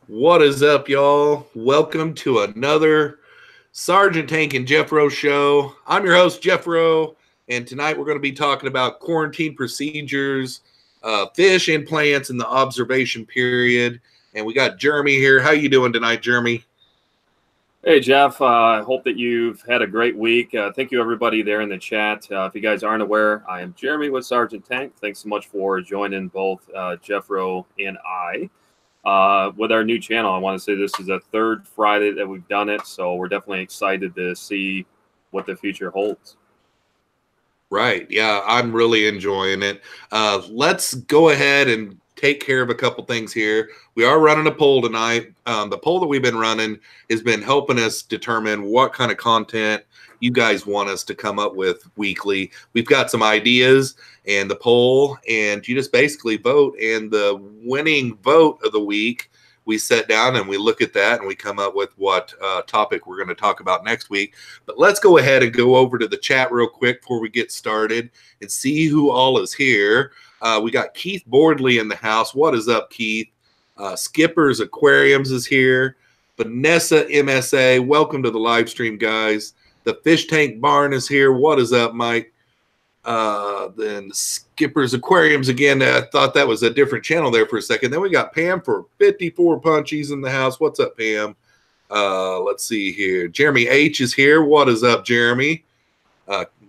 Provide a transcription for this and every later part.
What is up, y'all? Welcome to another Sergeant Tank and Jeffro show. I'm your host, Jeffro, and tonight we're going to be talking about quarantine procedures, fish and plants in the observation period. And we got Jeremy here. How you doing tonight, Jeremy? Hey, Jeff. I hope that you've had a great week. Thank you, everybody there in the chat. If you guys aren't aware, I am Jeremy with Sergeant Tank. Thanks so much for joining both Jeffro and I. With our new channel, I want to say this is the third Friday that we've done it, so we're definitely excited to see what the future holds. Right. Yeah, I'm really enjoying it. Let's go ahead and take care of a couple things here. We are running a poll tonight. The poll that we've been running has been helping us determine what kind of content you guys want us to come up with weekly. We've got some ideas and the poll, and you just basically vote. And the winning vote of the week, we sit down and we look at that and we come up with what topic we're going to talk about next week. But let's go ahead and go over to the chat real quick before we get started and see who all is here. We got Keith Boardley in the house. What is up, Keith? Skipper's Aquariums is here. Vanessa MSA, welcome to the live stream, guys. The Fish Tank Barn is here. What is up, Mike? Then Skipper's Aquariums again. I thought that was a different channel there for a second. Then we got Pam for 54 Punchies in the house. What's up, Pam? Let's see here. Jeremy H is here. What is up, Jeremy?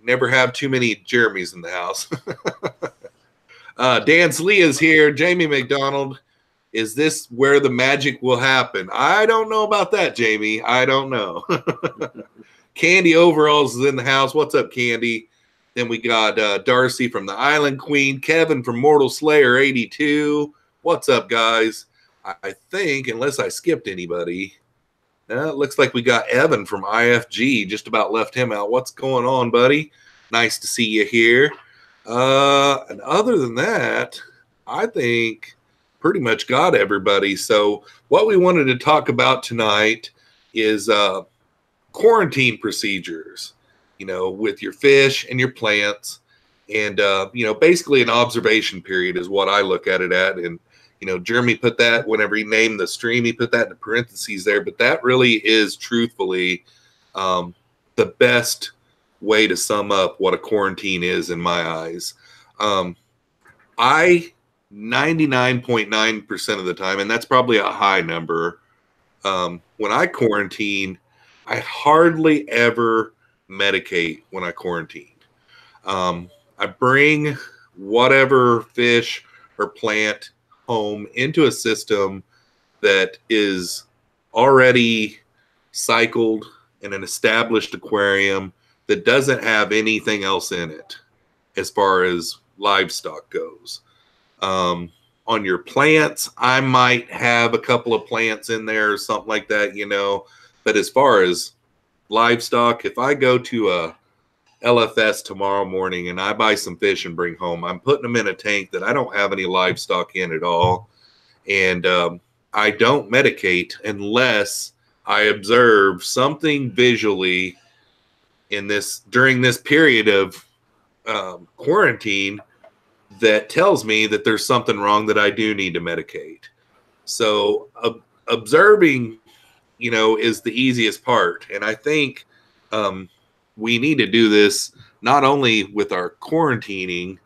Never have too many Jeremys in the house. Dan Slee is here. Jamie McDonald. Is this where the magic will happen? I don't know about that, Jamie. I don't know. Candy Overalls is in the house. What's up, Candy? Then we got Darcy from the Island Queen. Kevin from Mortal Slayer 82. What's up, guys? I think, unless I skipped anybody, it looks like we got Evan from IFG. Just about left him out. What's going on, buddy? Nice to see you here. And other than that, I think pretty much got everybody. So what we wanted to talk about tonight is quarantine procedures, with your fish and your plants. And, basically an observation period is what I look at it at. And, Jeremy put that whenever he named the stream, he put that in parentheses there. But that really is truthfully the best way to sum up what a quarantine is in my eyes. I 99.9% of the time, and that's probably a high number, when I quarantine, I hardly ever medicate when I quarantine. I bring whatever fish or plant home into a system that is already cycled in an established aquarium that doesn't have anything else in it as far as livestock goes. On your plants, I might have a couple of plants in there or something like that, but as far as livestock, if I go to a LFS tomorrow morning and I buy some fish and bring home, I'm putting them in a tank that I don't have any livestock in at all. And I don't medicate unless I observe something visually during this period of quarantine that tells me that there's something wrong that I do need to medicate. So observing, is the easiest part. And I think we need to do this not only with our quarantining,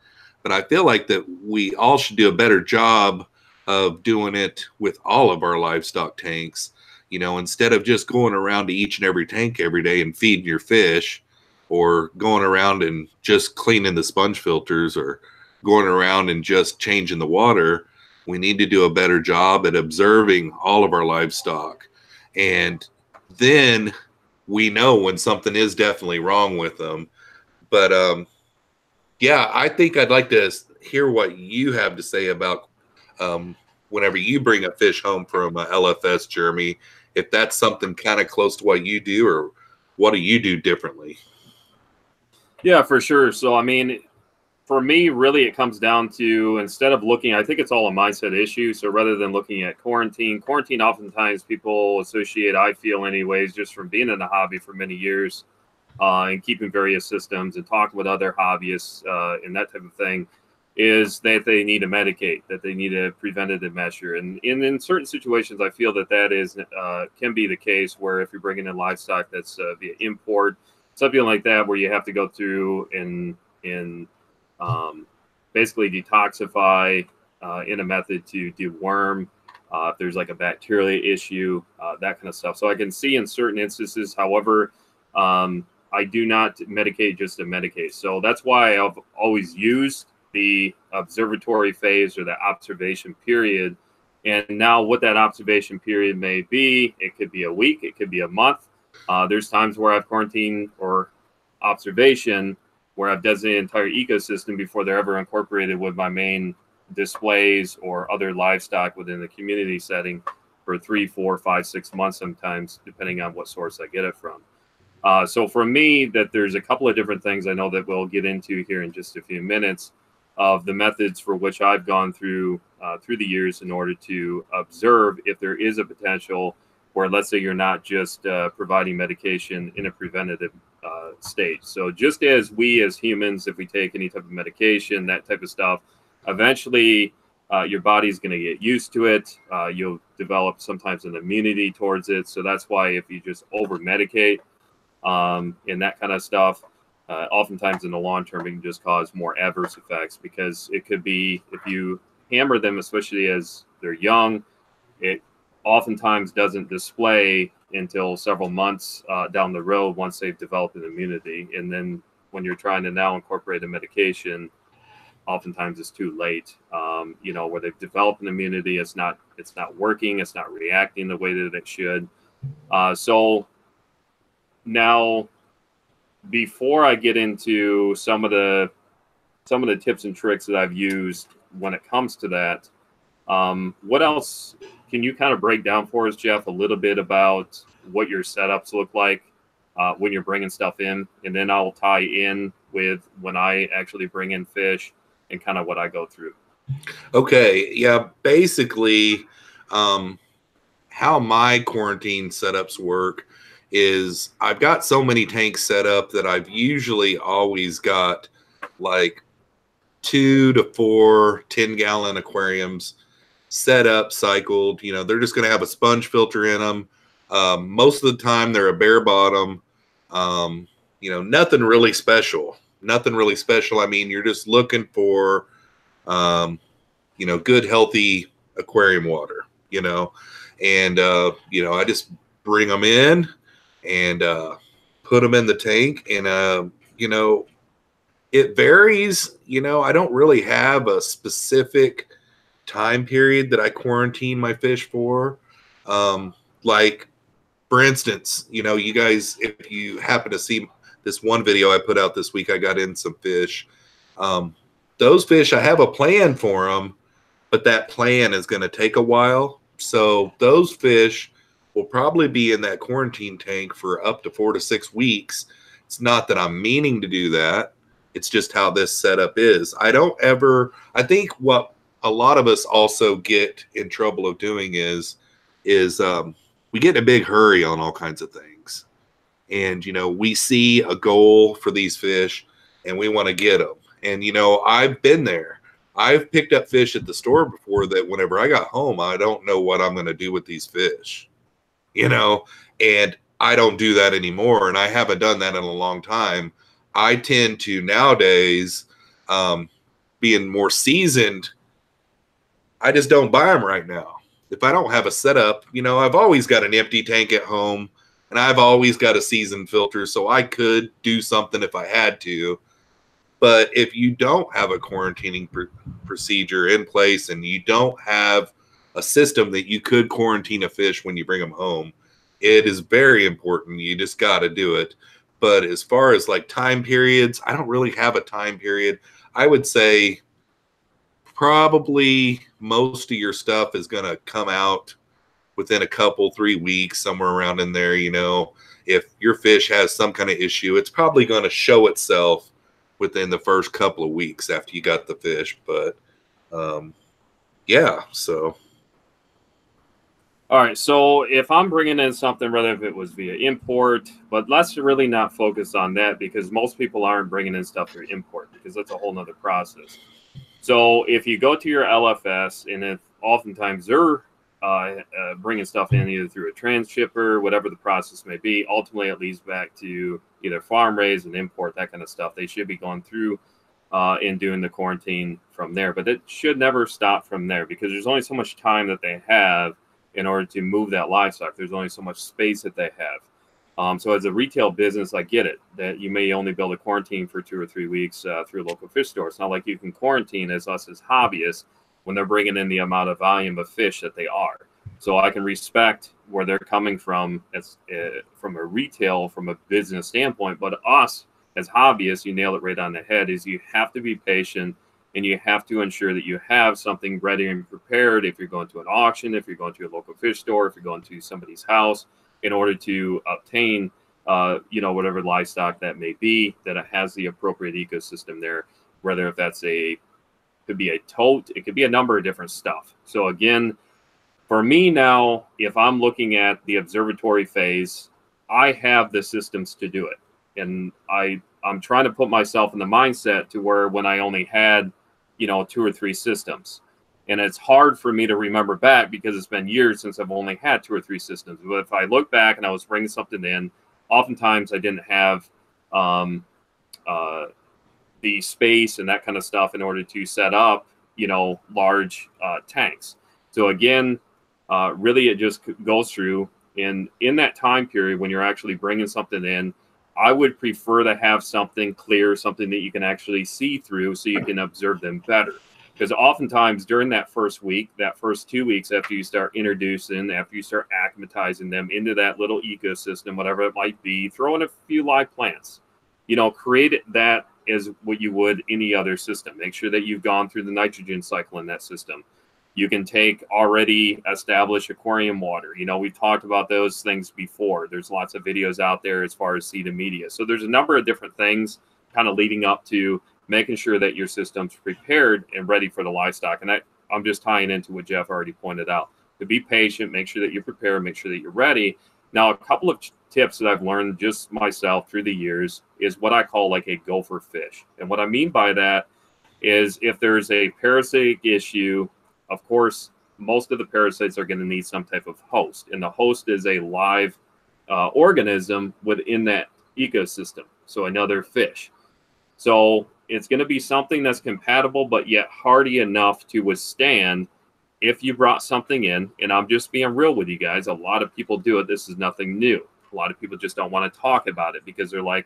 but I feel like that we all should do a better job of doing it with all of our livestock tanks. Instead of just going around to each and every tank every day and feeding your fish, or going around and just cleaning the sponge filters, or going around and just changing the water, we need to do a better job at observing all of our livestock. And then we know when something is definitely wrong with them. But yeah, I think I'd like to hear what you have to say about whenever you bring a fish home from LFS, Jeremy, if that's something kind of close to what you do, or what do you do differently? Yeah, for sure. So, I mean, for me, really, it comes down to, instead of looking, I think it's all a mindset issue. So rather than looking at quarantine, oftentimes people associate, I feel anyways, just from being in the hobby for many years and keeping various systems and talking with other hobbyists and that type of thing, is that they need to medicate, that they need a preventative measure. And in certain situations, I feel that is can be the case, where if you're bringing in livestock that's via import, something like that, where you have to go through and basically detoxify in a method to deworm if there's like a bacterial issue, that kind of stuff. So I can see in certain instances. However, I do not medicate just to medicate. So that's why I've always used the observatory phase or the observation period. And now what that observation period may be, it could be a week, it could be a month. There's times where I've quarantined or observation where I've designated an entire ecosystem before they're ever incorporated with my main displays or other livestock within the community setting for 3, 4, 5, 6 months sometimes, depending on what source I get it from. So for me, that there's a couple of different things I know that we'll get into here in just a few minutes of the methods for which I've gone through the years in order to observe if there is a potential where, let's say, you're not just providing medication in a preventative stage. So just as we as humans, if we take any type of medication, that type of stuff, eventually your body's going to get used to it. You'll develop sometimes an immunity towards it. So that's why if you just over medicate and that kind of stuff, oftentimes in the long term, it can just cause more adverse effects, because it could be, if you hammer them, especially as they're young, it oftentimes doesn't display until several months down the road once they've developed an immunity. And then when you're trying to now incorporate a medication, oftentimes it's too late. Where they've developed an immunity, it's not working, it's not reacting the way that it should. So now, before I get into some of the tips and tricks that I've used when it comes to that, what else can you kind of break down for us, Jeff, a little bit about what your setups look like when you're bringing stuff in, and then I'll tie in with when I actually bring in fish and kind of what I go through. Okay, yeah, basically, how my quarantine setups work is I've got so many tanks set up that I've usually always got like 2 to 4 10-gallon aquariums set up, cycled. They're just going to have a sponge filter in them. Most of the time they're a bare bottom. Nothing really special. I mean, you're just looking for, good, healthy aquarium water, and, I just bring them in and put them in the tank. And, it varies. I don't really have a specific time period that I quarantine my fish for. Like, for instance, you guys, if you happen to see this one video I put out this week, I got in some fish. Those fish, I have a plan for them, but that plan is going to take a while. So those fish will probably be in that quarantine tank for up to 4 to 6 weeks. It's not that I'm meaning to do that. It's just how this setup is. I think what a lot of us also get in trouble of doing is we get in a big hurry on all kinds of things. And, we see a goal for these fish and we want to get them. And, I've been there. I've picked up fish at the store before that whenever I got home, I don't know what I'm going to do with these fish, and I don't do that anymore. And I haven't done that in a long time. I tend to nowadays, being more seasoned, I just don't buy them right now. If I don't have a setup, I've always got an empty tank at home and I've always got a seasoned filter, so I could do something if I had to. But if you don't have a quarantining procedure in place and you don't have a system that you could quarantine a fish when you bring them home, it is very important. You just got to do it. But as far as like time periods, I don't really have a time period. I would say probably most of your stuff is going to come out within a couple, 3 weeks, somewhere around in there. If your fish has some kind of issue, it's probably going to show itself within the first couple of weeks after you got the fish. But yeah, so. All right, so if I'm bringing in something, whether if it was via import, but let's really not focus on that, because most people aren't bringing in stuff through import, because that's a whole nother process. So if you go to your LFS, and if oftentimes they're bringing stuff in either through a transshipper, whatever the process may be, ultimately it leads back to either farm raised and import, that kind of stuff. They should be going through and doing the quarantine from there. But it should never stop from there, because there's only so much time that they have in order to move that livestock. There's only so much space that they have. So as a retail business, I get it that you may only be able to quarantine for 2 or 3 weeks through a local fish store. It's not like you can quarantine as us as hobbyists when they're bringing in the amount of volume of fish that they are. So I can respect where they're coming from as from a retail, from a business standpoint. But us as hobbyists, you nailed it right on the head, is you have to be patient, and you have to ensure that you have something ready and prepared if you're going to an auction, if you're going to a local fish store, if you're going to somebody's house, in order to obtain, whatever livestock that may be, that it has the appropriate ecosystem there, whether if that's could be a tote, it could be a number of different stuff. So again, for me now, if I'm looking at the observatory phase, I have the systems to do it. And I'm trying to put myself in the mindset to where when I only had, 2 or 3 systems. And it's hard for me to remember back because it's been years since I've only had 2 or 3 systems. But if I look back and I was bringing something in, oftentimes I didn't have the space and that kind of stuff in order to set up, large tanks. So again, really it just goes through. And in that time period, when you're actually bringing something in, I would prefer to have something clear, something that you can actually see through so you can observe them better. Because oftentimes during that first week, that first 2 weeks after you start introducing, after you start acclimatizing them into that little ecosystem, whatever it might be, throw in a few live plants, create that as what you would any other system. Make sure that you've gone through the nitrogen cycle in that system. You can take already established aquarium water. We've talked about those things before. There's lots of videos out there as far as seed and media. So there's a number of different things kind of leading up to making sure that your system's prepared and ready for the livestock. And I'm just tying into what Jeff already pointed out. To be patient, make sure that you're prepared, make sure that you're ready. Now, a couple of tips that I've learned just myself through the years is what I call like a gopher fish. And what I mean by that is if there's a parasitic issue, of course, most of the parasites are going to need some type of host. And the host is a live organism within that ecosystem. So another fish. So it's going to be something that's compatible, but yet hardy enough to withstand if you brought something in. And I'm just being real with you guys. A lot of people do it. This is nothing new. A lot of people just don't want to talk about it because they're like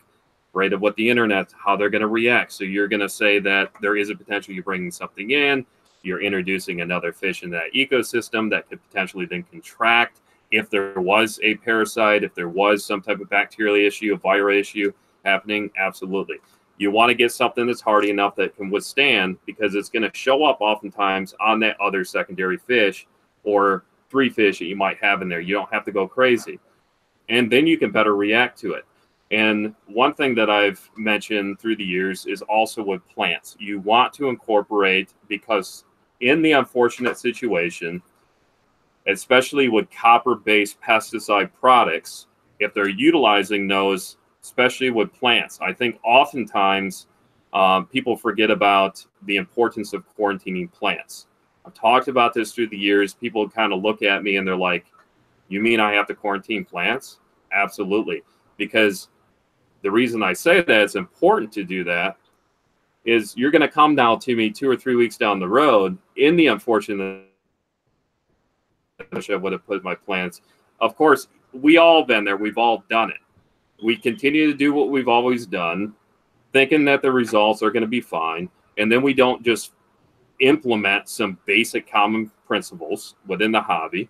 afraid of what the internet, how they're going to react. So you're going to say that there is a potential you're bringing something in. You're introducing another fish in that ecosystem that could potentially then contract. If there was a parasite, if there was some type of bacterial issue, a viral issue happening, absolutely. You want to get something that's hardy enough that can withstand, because it's going to show up oftentimes on that other secondary fish or 3 fish that you might have in there. You don't have to go crazy. And then you can better react to it. And one thing that I've mentioned through the years is also with plants. You want to incorporate, because in the unfortunate situation, especially with copper-based pesticide products, if they're utilizing those, especially with plants, I think oftentimes people forget about the importance of quarantining plants. I've talked about this through the years. People kind of look at me and they're like, you mean I have to quarantine plants? Absolutely. Because the reason I say that it's important to do that is you're going to come down to me 2 or 3 weeks down the road in the unfortunate I would have put my plants. Of course, we all been there. We've all done it. We continue to do what we've always done, thinking that the results are going to be fine. And then we don't just implement some basic common principles within the hobby.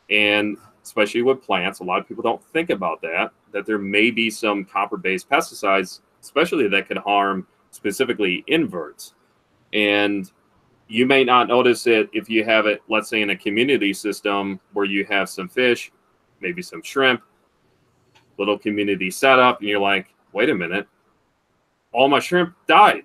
And especially with plants, a lot of people don't think about that there may be some copper-based pesticides, especially that could harm specifically inverts. And you may not notice it if you have it, let's say, in a community system where you have some fish, maybe some shrimp, little community setup, and you're like, wait a minute, all my shrimp died.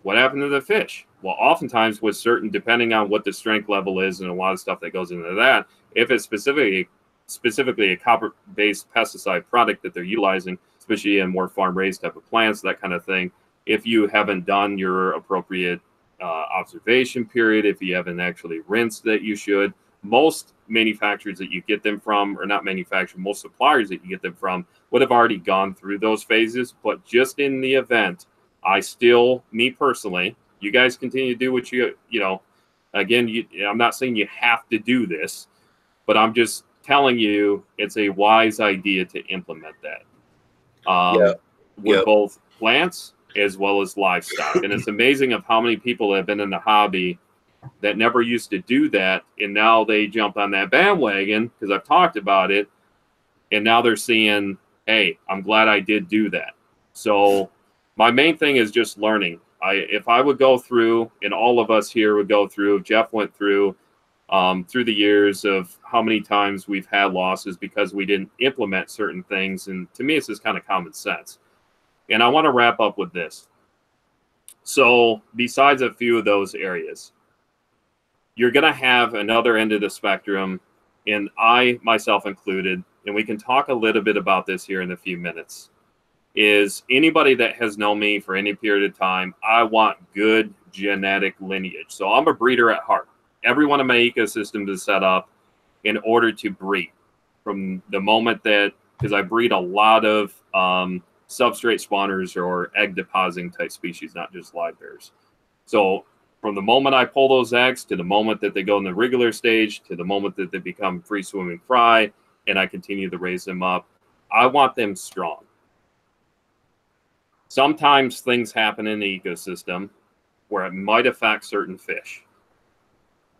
What happened to the fish? Well, oftentimes with certain, depending on what the strength level is and a lot of stuff that goes into that, if it's specifically a copper-based pesticide product that they're utilizing, especially in more farm-raised type of plants, that kind of thing, if you haven't done your appropriate observation period, if you haven't actually rinsed that you should. Most manufacturers that you get them from, or not manufacturers, most suppliers that you get them from would have already gone through those phases. But just in the event, I still, me personally, you guys continue to do what you know, again, I'm not saying you have to do this, but I'm just telling you it's a wise idea to implement that with both plants as well as livestock. And it's amazing of how many people have been in the hobby that never used to do that, and now they jump on that bandwagon because I've talked about it, and now they're seeing, hey, I'm glad I did do that. So my main thing is just learning. If I would go through, and all of us here would go through, Jeff went through the years of how many times we've had losses because we didn't implement certain things. And to me, it's just kind of common sense. And I want to wrap up with this. So besides a few of those areas, you're going to have another end of the spectrum, and I, myself included, and we can talk a little bit about this here in a few minutes, is anybody that has known me for any period of time, I want good genetic lineage. So I'm a breeder at heart. Every one of my ecosystems is set up in order to breed. From the moment that, because I breed a lot of substrate spawners or egg depositing type species, not just live bears. So from the moment I pull those eggs to the moment that they go in the regular stage to the moment that they become free swimming fry and I continue to raise them up, I want them strong. Sometimes things happen in the ecosystem where it might affect certain fish.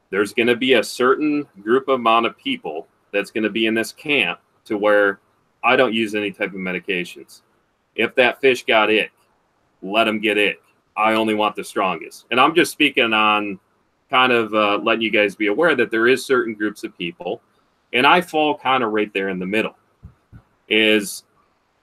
There's going to be a certain group amount of people that's going to be in this camp to where I don't use any type of medications. If that fish got ick, let them get ick. I only want the strongest. And I'm just speaking on kind of letting you guys be aware that there is certain groups of people, and I fall kind of right there in the middle, is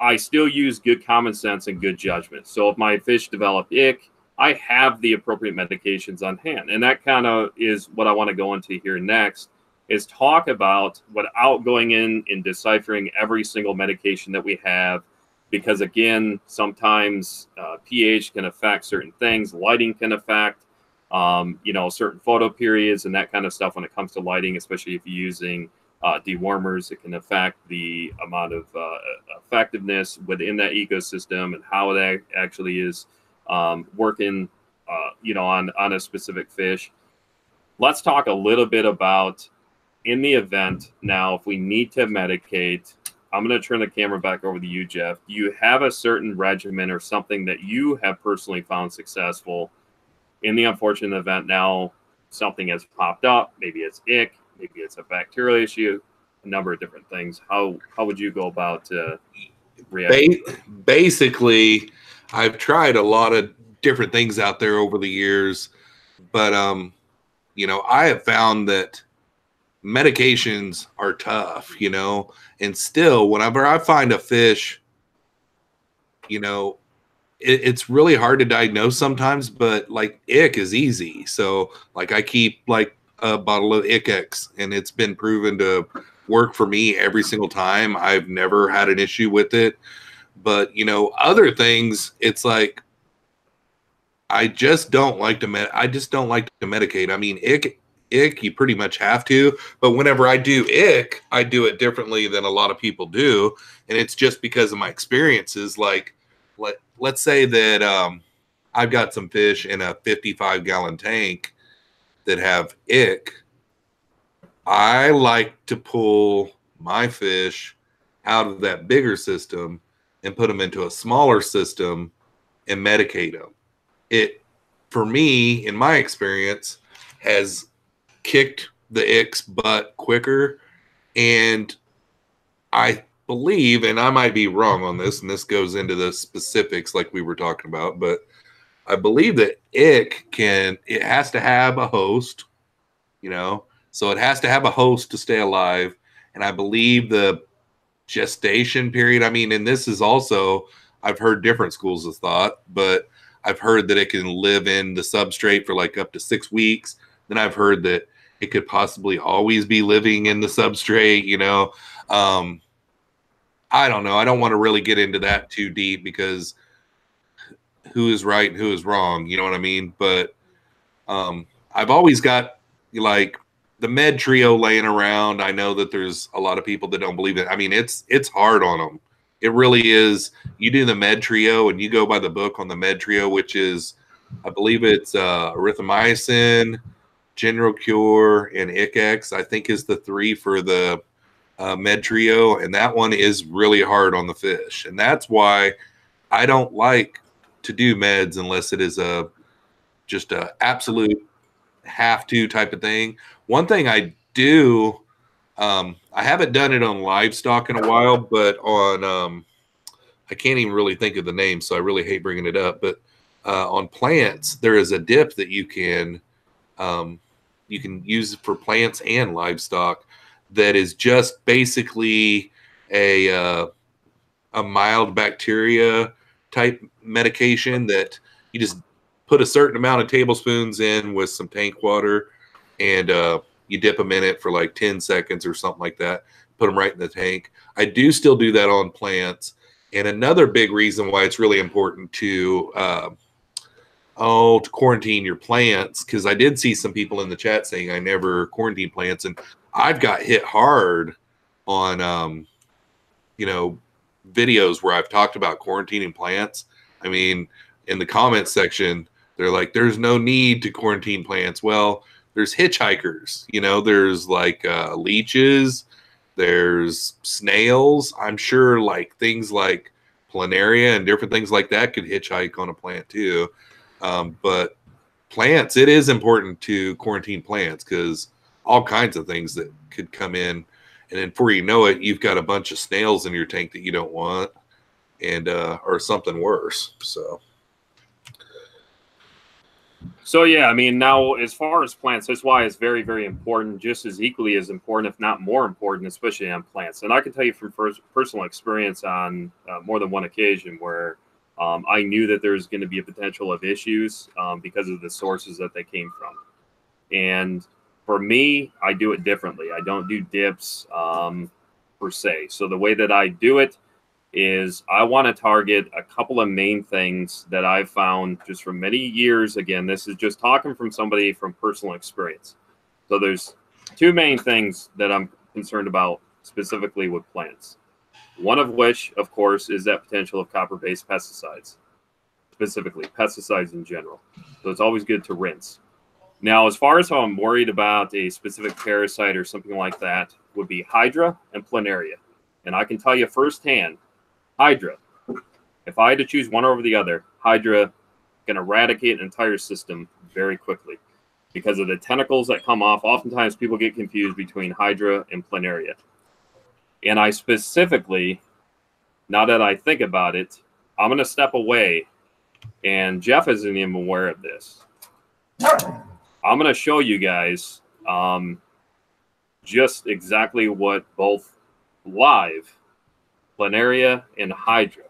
I still use good common sense and good judgment. So if my fish develop ick, I have the appropriate medications on hand. And that kind of is what I want to go into here next, is talk about, without going in and deciphering every single medication that we have, because again, sometimes pH can affect certain things, lighting can affect, certain photo periods and that kind of stuff when it comes to lighting, especially if you're using dewormers. It can affect the amount of effectiveness within that ecosystem and how it actually is working, on a specific fish. Let's talk a little bit about, in the event now, if we need to medicate. I'm going to turn the camera back over to you, Jeff. Do you have a certain regimen or something that you have personally found successful in the unfortunate event now something has popped up? Maybe it's ick, maybe it's a bacterial issue, a number of different things. How would you go about reacting? Basically, I've tried a lot of different things out there over the years, but I have found that medications are tough, and still whenever I find a fish, it's really hard to diagnose sometimes, but like ick is easy. So like I keep like a bottle of Ick-X, and it's been proven to work for me every single time. I've never had an issue with it. But other things, it's like I just don't like to medicate. I mean, ick, you pretty much have to. But whenever I do ick, I do it differently than a lot of people do, and it's just because of my experiences. Like, let's say that I've got some fish in a 55-gallon tank that have ick. I like to pull my fish out of that bigger system and put them into a smaller system and medicate them. It, for me, in my experience, has kicked the ick's butt quicker. And I believe, and I might be wrong on this, and this goes into the specifics like we were talking about, but I believe that ick it has to have a host, so it has to have a host to stay alive. And I believe the gestation period, and this is also, I've heard different schools of thought, but I've heard that it can live in the substrate for like up to 6 weeks. Then I've heard that it could possibly always be living in the substrate, I don't know. I don't want to really get into that too deep, because who is right and who is wrong, you know what I mean? But I've always got like the med trio laying around. I know that there's a lot of people that don't believe it. I mean, it's hard on them. It really is. You do the med trio and you go by the book on the med trio, which is, I believe it's erythromycin, General Cure, and ICX, I think is the three for the med trio. And that one is really hard on the fish. And that's why I don't like to do meds unless it is just a absolute have to type of thing. One thing I do, I haven't done it on livestock in a while, but on, I can't even really think of the name, so I really hate bringing it up. But on plants, there is a dip that you can use for plants and livestock that is just basically a mild bacteria type medication that you just put a certain amount of tablespoons in with some tank water, and you dip them in it for like 10 seconds or something like that. Put them right in the tank. I do still do that on plants. And another big reason why it's really important to quarantine your plants, because I did see some people in the chat saying I never quarantine plants, and I've got hit hard on videos where I've talked about quarantining plants. I mean, in the comments section, they're like, there's no need to quarantine plants. Well, there's hitchhikers, there's like leeches, there's snails. I'm sure like things like planaria and different things like that could hitchhike on a plant too. But plants, it is important to quarantine plants because all kinds of things that could come in. And then before you know it, you've got a bunch of snails in your tank that you don't want, and or something worse. So yeah, I mean, now as far as plants, that's why it's very, very important, just as equally as important, if not more important, especially on plants. And I can tell you from personal experience on more than one occasion where I knew that there's going to be a potential of issues because of the sources that they came from. And for me, I do it differently. I don't do dips per se. So the way that I do it is I want to target a couple of main things that I've found just from many years. Again, this is just talking from somebody from personal experience. So there's two main things that I'm concerned about specifically with plants. One of which, of course, is that potential of copper-based pesticides, specifically pesticides in general. So it's always good to rinse. Now, as far as how I'm worried about a specific parasite or something like that, would be Hydra and Planaria. And I can tell you firsthand, Hydra, if I had to choose one over the other, Hydra can eradicate an entire system very quickly because of the tentacles that come off. Oftentimes people get confused between Hydra and Planaria. And I specifically, now that I think about it, I'm going to step away, and Jeff isn't even aware of this. I'm going to show you guys just exactly what both live Planaria and Hydra.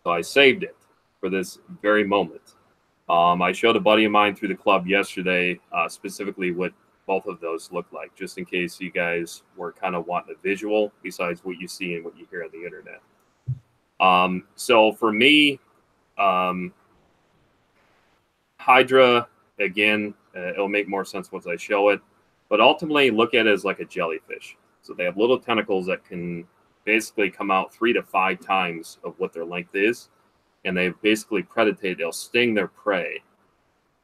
So I saved it for this very moment. I showed a buddy of mine through the club yesterday, specifically what both of those look like, just in case you guys were kind of wanting a visual besides what you see and what you hear on the internet. So for me, Hydra, again, it'll make more sense once I show it, but ultimately look at it as like a jellyfish. So they have little tentacles that can basically come out 3 to 5 times of what their length is, and they basically predate. They'll sting their prey,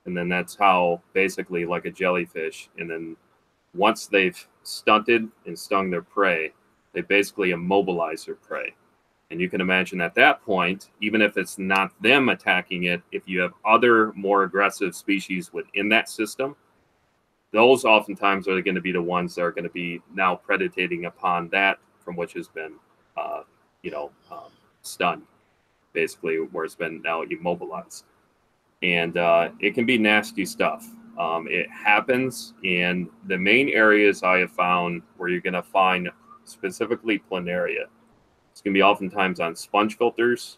and then that's how basically like a jellyfish. And then once they've stunted and stung their prey, they basically immobilize their prey. And you can imagine at that point, even if it's not them attacking it, if you have other more aggressive species within that system, those oftentimes are going to be the ones that are going to be now predating upon that from which has been, stunned, basically, where it's been now immobilized. And it can be nasty stuff. It happens in the main areas I have found where you're going to find specifically Planaria. It's going to be oftentimes on sponge filters.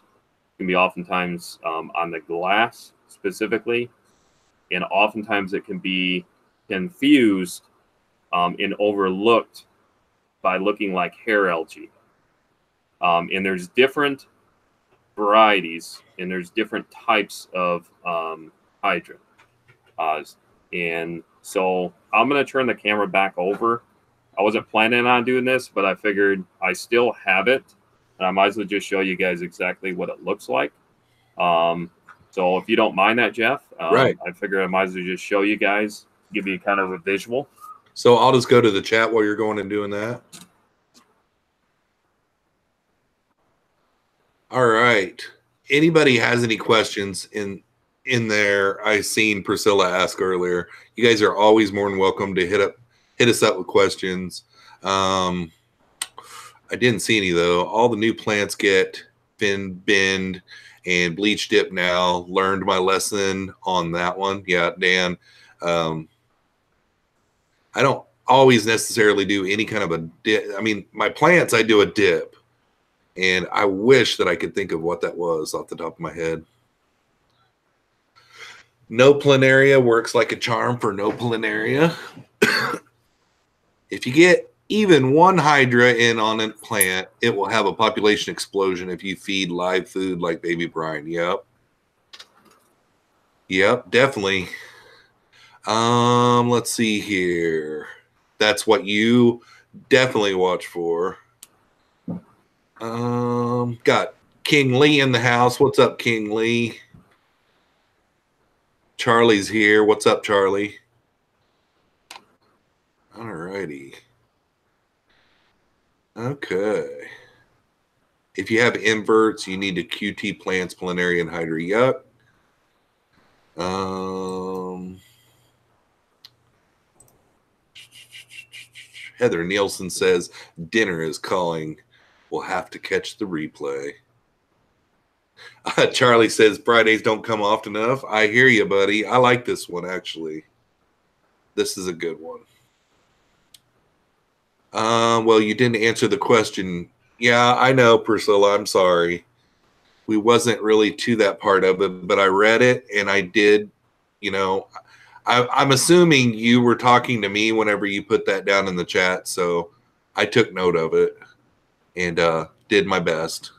It can be oftentimes on the glass specifically. And oftentimes it can be confused and overlooked by looking like hair algae. And there's different varieties and there's different types of Hydra. And so I'm going to turn the camera back over. I wasn't planning on doing this, but I figured I still have it, and I might as well just show you guys exactly what it looks like. So if you don't mind that, Jeff, right. I figured I might as well just show you guys, give you kind of a visual. So I'll just go to the chat while you're going and doing that. All right. Anybody has any questions in there? I seen Priscilla ask earlier. You guys are always more than welcome to hit us up with questions. I didn't see any though. All the new plants get bend and bleach dip now. Learned my lesson on that one. Yeah, Dan. I don't always necessarily do any kind of a dip. I mean, my plants, I do a dip. And I wish that I could think of what that was off the top of my head. No planaria works like a charm for no planaria. If you get even one hydra in on a plant, it will have a population explosion if you feed live food like baby brine. Yep. Yep, definitely. Let's see here. That's what you definitely watch for. Got King Lee in the house. What's up, King Lee? Charlie's here. What's up, Charlie? All righty. Okay. If you have inverts, you need to QT plants, planaria, and hydra. Yep. Heather Nielsen says dinner is calling. We'll have to catch the replay. Charlie says Fridays don't come often enough. I hear you, buddy. I like this one, actually. This is a good one. Well, you didn't answer the question. Yeah, I know, Priscilla. I'm sorry. We wasn't really to that part of it, but I read it, and I did, you know, I'm assuming you were talking to me whenever you put that down in the chat, so I took note of it and did my best.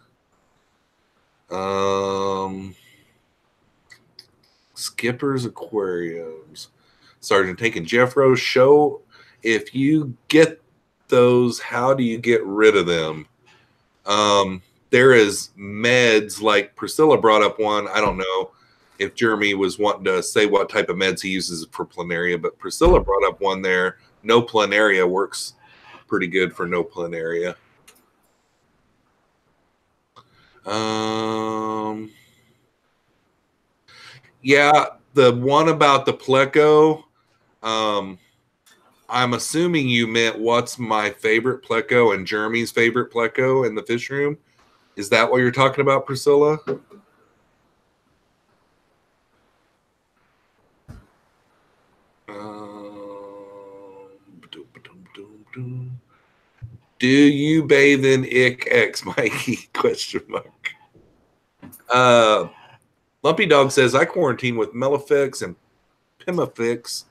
Skipper's Aquariums. Sergeant taking Jeffro, show if you get those, how do you get rid of them? There is meds, like Priscilla brought up one. I don't know if Jeremy was wanting to say what type of meds he uses for planaria, but Priscilla brought up one there. No planaria works pretty good for no planaria. Yeah, the one about the pleco, I'm assuming you meant what's my favorite pleco and Jeremy's favorite pleco in the fish room. Is that what you're talking about, Priscilla? Do you bathe in ick X, Mikey? Question mark. Lumpy Dog says, I quarantine with Melifix and Pimifix.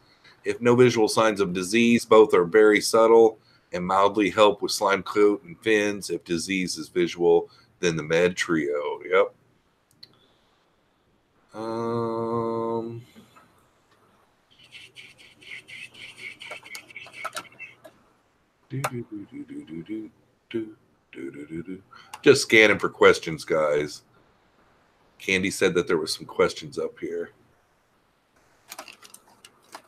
If no visual signs of disease, both are very subtle and mildly help with slime coat and fins. If disease is visual, then the med trio. Yep. Just scanning for questions, guys. Candy said that there were some questions up here.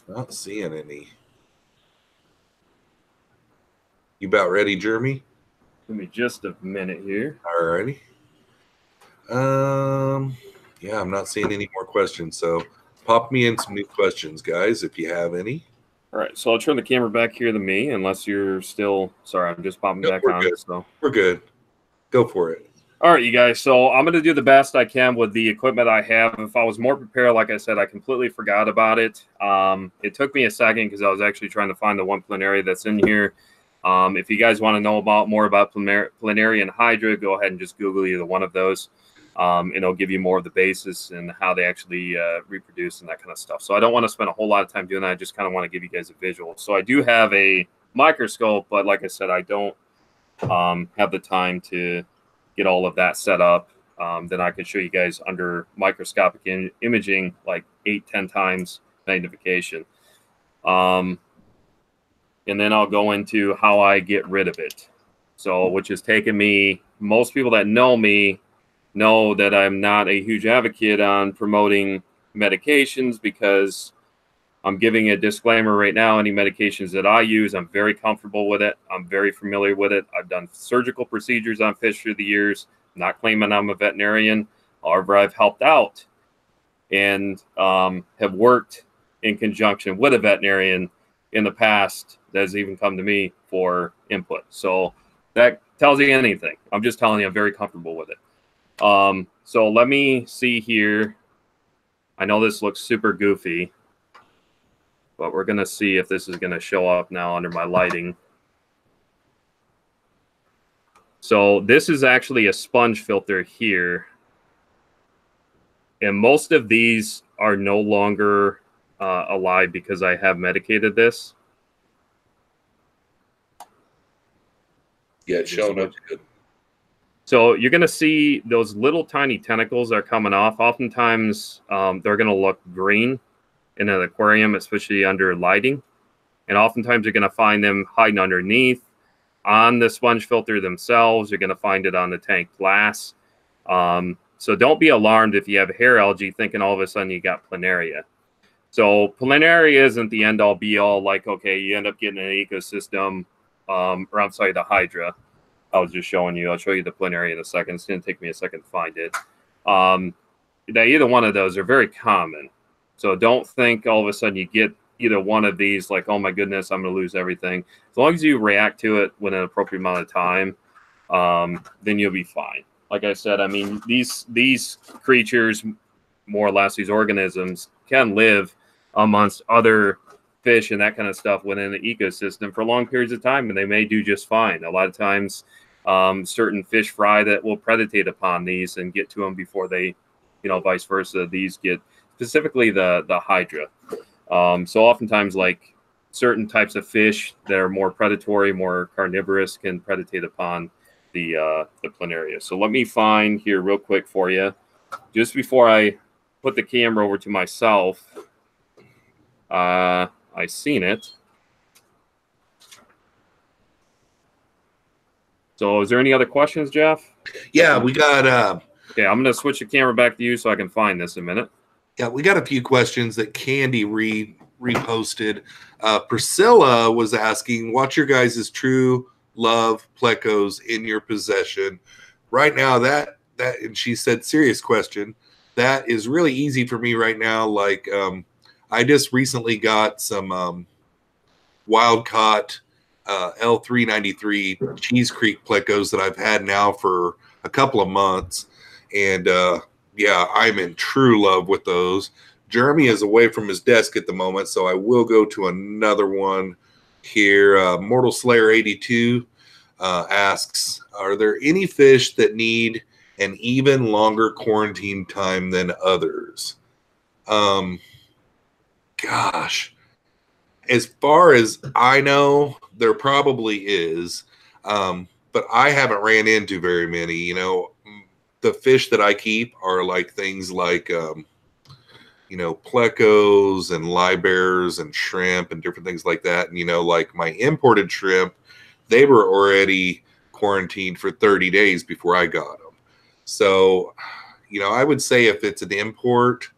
Not seeing any. You about ready, Jeremy? Give me just a minute here. All righty. Yeah, I'm not seeing any more questions. So pop me in some new questions, guys, if you have any. All right, so I'll turn the camera back here to me, unless you're still. Sorry, I'm just popping back on. Good. So we're good. Go for it. All right, you guys. So I'm going to do the best I can with the equipment I have. If I was more prepared, like I said, I completely forgot about it. It took me a second because I was actually trying to find the one planaria that's in here. If you guys want to know more about planaria and hydra, go ahead and just Google either one of those. And it'll give you more of the basis and how they actually reproduce and that kind of stuff. So I don't want to spend a whole lot of time doing that. I just kind of want to give you guys a visual. So I do have a microscope, but like I said, I don't have the time to get all of that set up. Then I could show you guys under microscopic imaging like 8-10 times magnification. And then I'll go into how I get rid of it. So, which has taken me, most people that know me know that I'm not a huge advocate on promoting medications, because I'm giving a disclaimer right now. Any medications that I use, I'm very comfortable with it. I'm very familiar with it. I've done surgical procedures on fish through the years. I'm not claiming I'm a veterinarian. However, I've helped out and have worked in conjunction with a veterinarian in the past that has even come to me for input. So that tells you anything. I'm just telling you I'm very comfortable with it. So let me see here. I know this looks super goofy, but we're going to see if this is going to show up now under my lighting. So this is actually a sponge filter here. And most of these are no longer alive because I have medicated this. Yeah, it's showing up good. So you're going to see those little tiny tentacles are coming off. Oftentimes they're going to look green in an aquarium, especially under lighting. And oftentimes you're going to find them hiding underneath on the sponge filter themselves. You're going to find it on the tank glass. So don't be alarmed if you have hair algae thinking all of a sudden you got planaria. So planaria isn't the end all be all, like, okay, you end up getting an ecosystem around side the hydra. I was just showing you. I'll show you the planaria in a second. It's going to take me a second to find it. That either one of those are very common. So don't think all of a sudden you get either one of these like, oh my goodness, I'm going to lose everything. As long as you react to it within an appropriate amount of time, then you'll be fine. Like I said, I mean, these creatures, more or less, these organisms can live amongst other fish and that kind of stuff within the ecosystem for long periods of time, and they may do just fine. A lot of times, certain fish fry that will predate upon these and get to them before they, vice versa. These get, specifically the hydra. So oftentimes, like certain types of fish that are more predatory, more carnivorous, can predate upon the planaria. So let me find here real quick for you, just before I put the camera over to myself. I seen it. So is there any other questions, Jeff? Yeah, we got okay, I'm gonna switch the camera back to you so I can find this in a minute. Yeah, we got a few questions that Candy reposted. Priscilla was asking, what's your guys' true love plecos in your possession right now? That and she said, serious question. That is really easy for me right now. Like, I just recently got some wild caught L393 Cheese Creek plecos that I've had now for a couple of months, and yeah, I'm in true love with those. Jeremy is away from his desk at the moment, so I will go to another one here. Mortal Slayer 82 asks, are there any fish that need an even longer quarantine time than others? Gosh, as far as I know, there probably is, but I haven't ran into very many. The fish that I keep are like things like, plecos and libears and shrimp and different things like that. And, like my imported shrimp, they were already quarantined for 30 days before I got them. So, I would say if it's an import,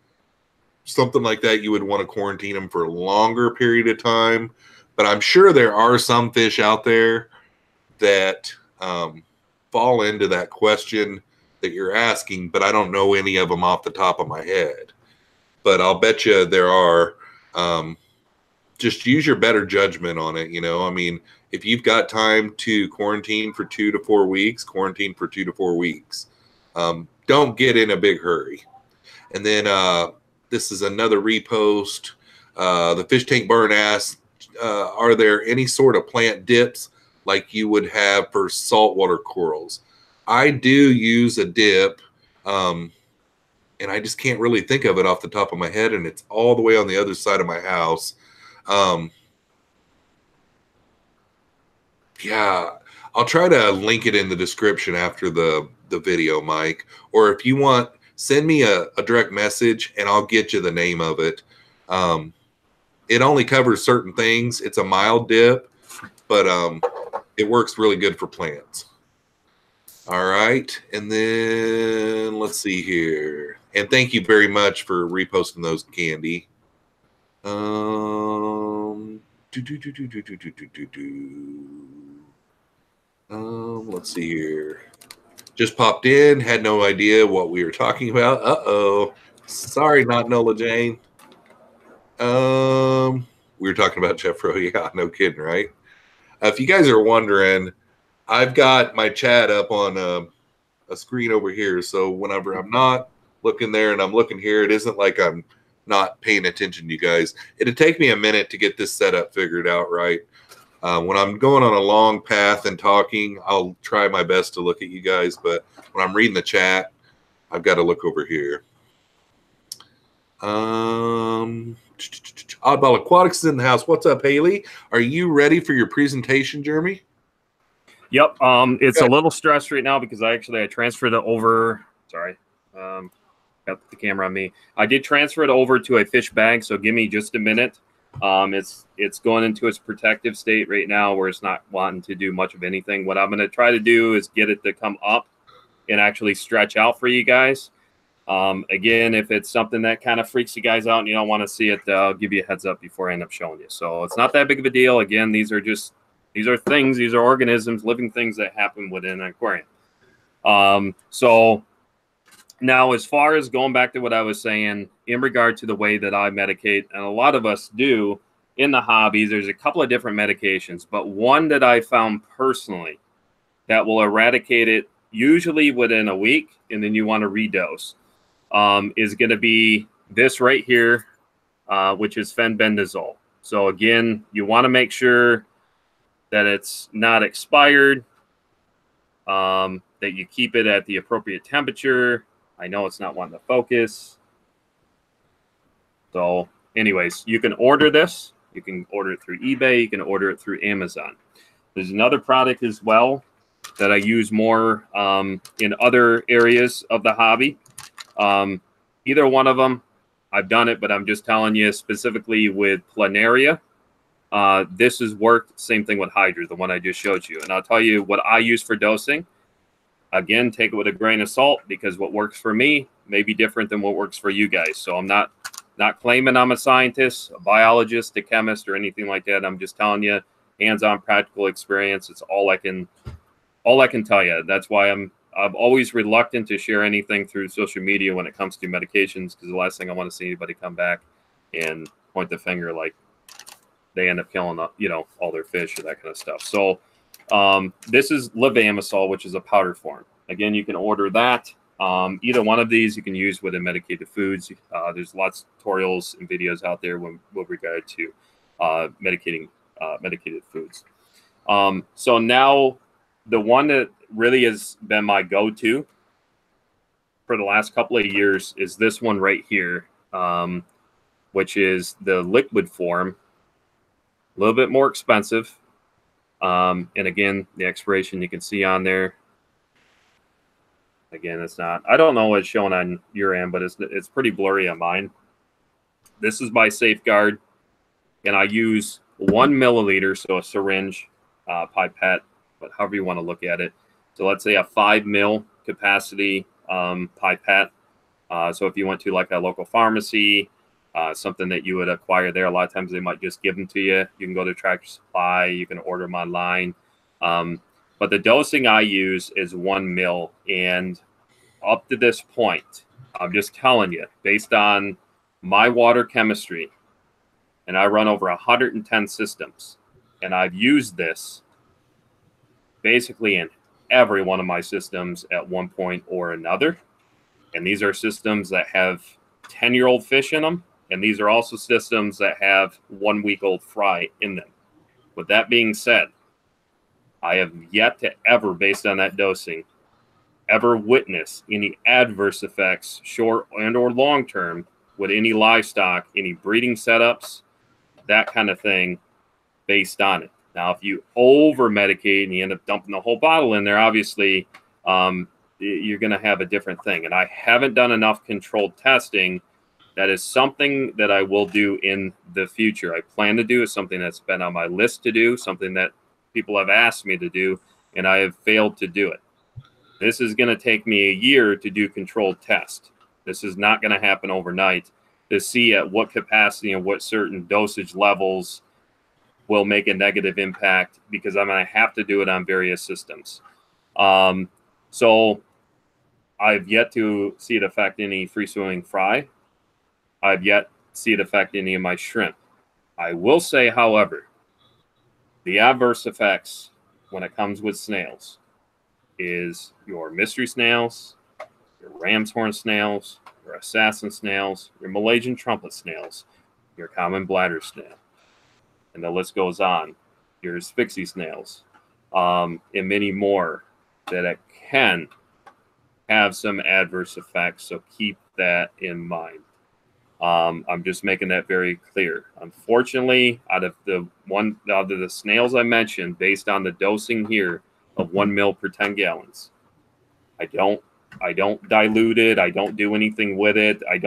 something like that, you would want to quarantine them for a longer period of time. But I'm sure there are some fish out there that fall into that question that you're asking, but I don't know any of them off the top of my head. But I'll bet you there are. Just use your better judgment on it. I mean, if you've got time to quarantine for 2 to 4 weeks, quarantine for 2 to 4 weeks. Don't get in a big hurry. And then this is another repost. The Fish Tank Burn asks, are there any sort of plant dips like you would have for saltwater corals? I do use a dip, and I just can't really think of it off the top of my head, and it's all the way on the other side of my house. Yeah, I'll try to link it in the description after the video, Mike. Or if you want, send me a direct message, and I'll get you the name of it. it only covers certain things. It's a mild dip, but it works really good for plants. All right, and then let's see here. And thank you very much for reposting those, Candy. Let's see here. Just popped in, had no idea what we were talking about. Uh-oh. Sorry, not Nola Jane. We were talking about Jeffro. Yeah, no kidding, right? If you guys are wondering, I've got my chat up on a screen over here. So whenever I'm not looking there and I'm looking here, it isn't like I'm not paying attention to you guys. It'd take me a minute to get this setup figured out right. When I'm going on a long path and talking, I'll try my best to look at you guys. But when I'm reading the chat, I've got to look over here. Oddball Aquatics is in the house. What's up, Haley? Are you ready for your presentation, Jeremy? Yep. It's a little stressed right now because I transferred it over. Sorry. Got the camera on me. I did transfer it over to a fish bag, so give me just a minute. It's going into its protective state right now where it's not wanting to do much of anything. What I'm going to try to do is get it to come up and actually stretch out for you guys. Again, if it's something that kind of freaks you guys out and you don't want to see it, I'll give you a heads up before I end up showing you. So it's not that big of a deal. Again, these are things, these are organisms, living things that happen within an aquarium. So now, as far as going back to what I was saying in regard to the way that I medicate, and a lot of us do in the hobbies, there's a couple of different medications, but one that I found personally that will eradicate it usually within a week, and then you want to redose, is going to be this right here, which is fenbendazole. So again, you want to make sure that it's not expired, that you keep it at the appropriate temperature. I know it's not wanting to focus. So anyways, you can order this. You can order it through eBay. You can order it through Amazon. There's another product as well that I use more in other areas of the hobby. Either one of them, I've done it, but I'm just telling you specifically with planaria. This has worked. Same thing with Hydra, the one I just showed you. And I'll tell you what I use for dosing. Again, take it with a grain of salt because what works for me may be different than what works for you guys. So I'm not claiming I'm a scientist, a biologist, a chemist, or anything like that. I'm just telling you hands-on practical experience. It's all I can tell you. That's why I'm always reluctant to share anything through social media when it comes to medications, because the last thing I want to see anybody come back and point the finger like they end up killing all their fish or that kind of stuff. So this is levamisole, which is a powder form. Again, you can order that. Either one of these you can use within medicated foods. There's lots of tutorials and videos out there with regard to medicated foods. So now the one that really has been my go-to for the last couple of years is this one right here, which is the liquid form. A little bit more expensive. And again, the expiration you can see on there. Again, it's not, I don't know what's showing on your end, but it's pretty blurry on mine. This is by Safeguard, and I use 1 milliliter, so a syringe, pipette, but however you want to look at it. So let's say a 5 mil capacity pipette. So if you went to like a local pharmacy, something that you would acquire there, a lot of times they might just give them to you. You can go to Tractor Supply, you can order them online. But the dosing I use is 1 mil. And up to this point, I'm just telling you, based on my water chemistry, and I run over 110 systems, and I've used this basically in every one of my systems at one point or another. And these are systems that have 10-year-old fish in them. And these are also systems that have 1-week-old fry in them. With that being said, I have yet to ever, based on that dosing, ever witness any adverse effects, short and or long term, with any livestock, any breeding setups, that kind of thing, based on it. Now, if you over-medicate and you end up dumping the whole bottle in there, obviously you're going to have a different thing. And I haven't done enough controlled testing That is something that I will do in the future. I plan to do. It's something that's been on my list to do, something that people have asked me to do, and I have failed to do it. This is going to take me a year to do controlled test. This is not going to happen overnight to see at what capacity and what certain dosage levels will make a negative impact, because I'm going to have to do it on various systems. So I've yet to see it affect any free-swimming fry. I've yet to see it affect any of my shrimp. I will say, however, the adverse effects when it comes with snails is your mystery snails, your ram's horn snails, your assassin snails, your Malaysian trumpet snails, your common bladder snail, and the list goes on. Your asphyxie snails, and many more that it can have some adverse effects. So keep that in mind. I'm just making that very clear. Unfortunately, out of the snails I mentioned, based on the dosing here of 1 mil per 10 gallons, I don't dilute it. I don't do anything with it. I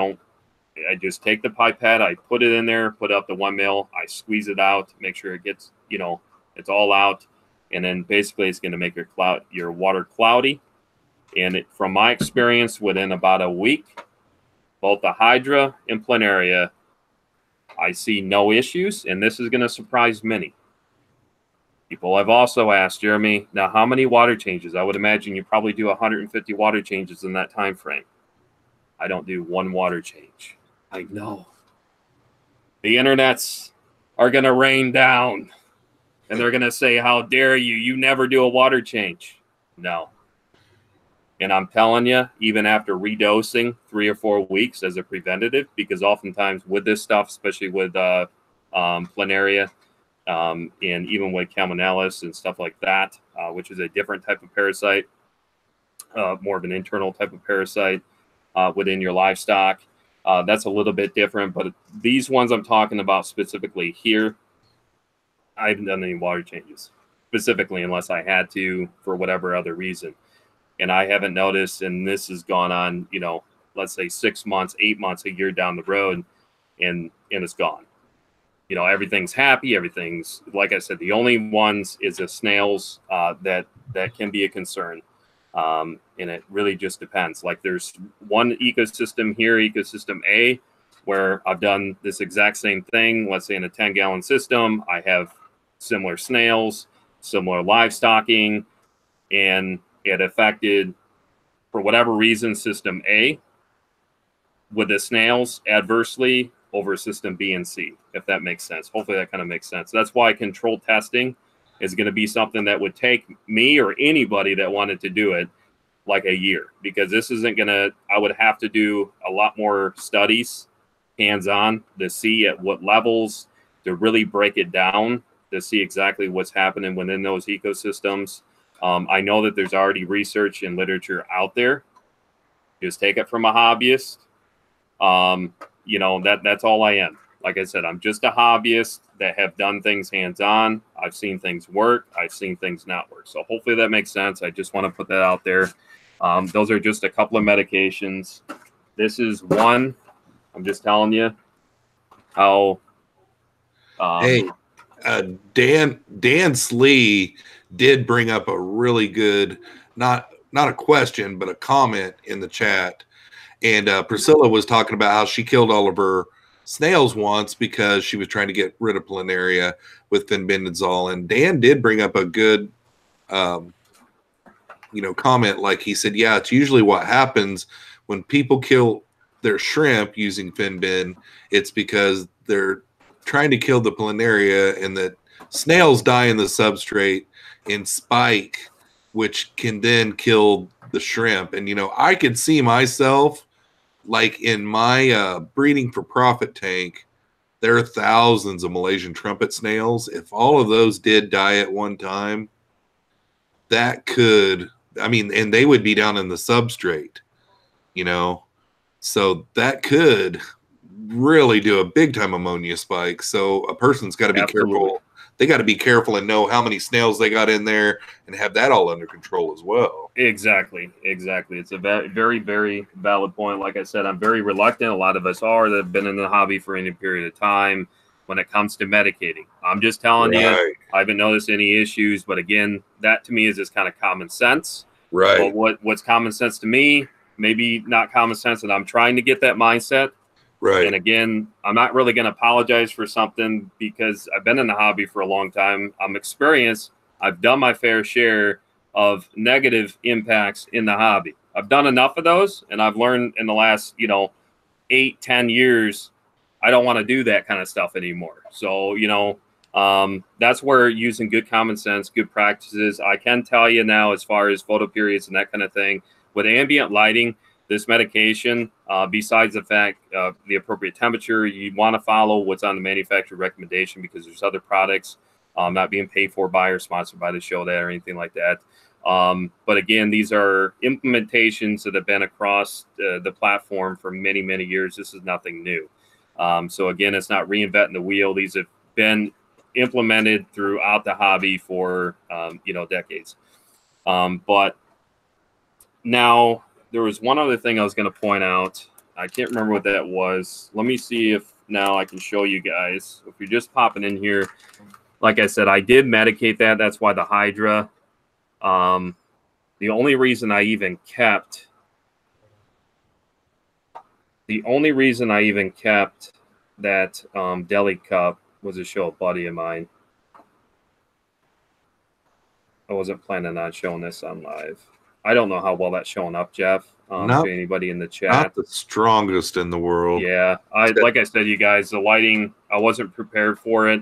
just take the pipette, I put it in there, put up the 1 mil, I squeeze it out, make sure it gets, it's all out. And then basically it's going to make your water cloudy. And from my experience, within about a week, both the Hydra and Planaria, I see no issues. And this is going to surprise many. People have also asked, Jeremy, now how many water changes? I would imagine you probably do 150 water changes in that time frame. I don't do 1 water change. I know. The internets are going to rain down. And they're going to say, how dare you? You never do a water change. No. And I'm telling you, even after redosing 3 or 4 weeks as a preventative, because oftentimes with this stuff, especially with Planaria, and even with Camonellus and stuff like that, which is a different type of parasite, more of an internal type of parasite within your livestock. That's a little bit different, but these ones I'm talking about specifically here, I haven't done any water changes specifically unless I had to for whatever other reason. And I haven't noticed, and this has gone on, let's say 6 months, 8 months, a year down the road, and it's gone. Everything's happy. Everything's, like I said, the only ones is the snails that can be a concern. And it really just depends. Like there's one ecosystem here, ecosystem A, where I've done this exact same thing. Let's say in a 10-gallon system, I have similar snails, similar livestocking, and it affected, for whatever reason, system A with the snails adversely over system B and C, if that makes sense. Hopefully that kind of makes sense. That's why controlled testing is going to be something that would take me or anybody that wanted to do it like a year, because this isn't going to, I would have to do a lot more studies hands-on to see at what levels, to really break it down, to see exactly what's happening within those ecosystems. I know that there's already research and literature out there. Just take it from a hobbyist. That's all I am. Like I said, I'm just a hobbyist that have done things hands-on. I've seen things work. I've seen things not work. So hopefully that makes sense. I just want to put that out there. Those are just a couple of medications. This is one. I'm just telling you how. Dan Slee did bring up a really good, not a question, but a comment in the chat. And Priscilla was talking about how she killed all of her snails once because she was trying to get rid of planaria with fenbendazole. And Dan did bring up a good, comment. Like he said, yeah, it's usually what happens when people kill their shrimp using fenbin. It's because they're trying to kill the planaria, and that snails die in the substrate and spike, which can then kill the shrimp. And, I could see myself, like in my breeding for profit tank, there are thousands of Malaysian trumpet snails. If all of those did die at one time, that could, and they would be down in the substrate, so that could really do a big time ammonia spike. So a person's got to be careful they got to be careful and know how many snails they got in there and have that all under control as well. Exactly. It's a very, very valid point. Like I said, I'm very reluctant. A lot of us are that have been in the hobby for any period of time when it comes to medicating. I'm just telling you, I haven't noticed any issues. But again, that to me is just kind of common sense. Right. But what's common sense to me, maybe not common sense, and I'm trying to get that mindset. Right. And again, I'm not really going to apologize for something because I've been in the hobby for a long time. I'm experienced. I've done my fair share of negative impacts in the hobby. I've done enough of those, and I've learned in the last, 8-10 years, I don't want to do that kind of stuff anymore. So, that's where using good common sense, good practices. I can tell you now, as far as photo periods and that kind of thing, with ambient lighting, this medication, besides the fact the appropriate temperature, you want to follow what's on the manufacturer recommendation because there's other products not being paid for by or sponsored by the show that or anything like that. But again, these are implementations that have been across the platform for many, many years. This is nothing new. So again, it's not reinventing the wheel. These have been implemented throughout the hobby for, decades. But now there was one other thing I was going to point out. I can't remember what that was. Let me see if now I can show you guys. If you're just popping in here, like I said, I did medicate that. That's why the Hydra. The only reason I even kept that deli cup was to show a buddy of mine. I wasn't planning on showing this on live. I don't know how well that's showing up, Jeff. To anybody in the chat. Not the strongest in the world. Yeah, like I said, you guys, the lighting, I wasn't prepared for it.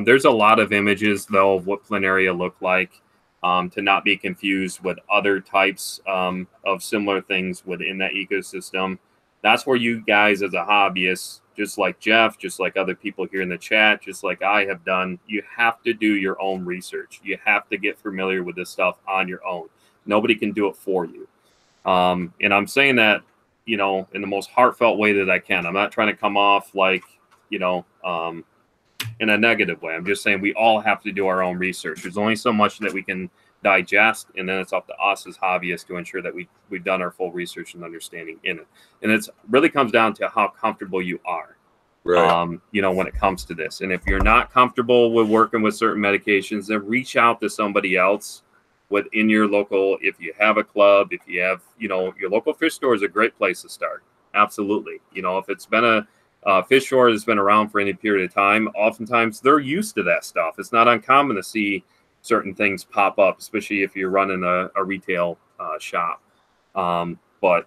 There's a lot of images, though, of what planaria look like, to not be confused with other types of similar things within that ecosystem. That's where you guys as a hobbyist, just like Jeff, just like other people here in the chat, just like I have done, you have to do your own research. You have to get familiar with this stuff on your own. Nobody can do it for you. And I'm saying that, in the most heartfelt way that I can. I'm not trying to come off like, in a negative way. I'm just saying we all have to do our own research. There's only so much that we can digest, and then it's up to us as hobbyists to ensure that we've done our full research and understanding in it. And it's really comes down to how comfortable you are, right. When it comes to this. And if you're not comfortable with working with certain medications, then reach out to somebody else within your local. If you have a club, if you have, your local fish store is a great place to start. Absolutely. If it's been a fish store that's been around for any period of time, oftentimes they're used to that stuff. It's not uncommon to see certain things pop up, especially if you're running a retail shop. But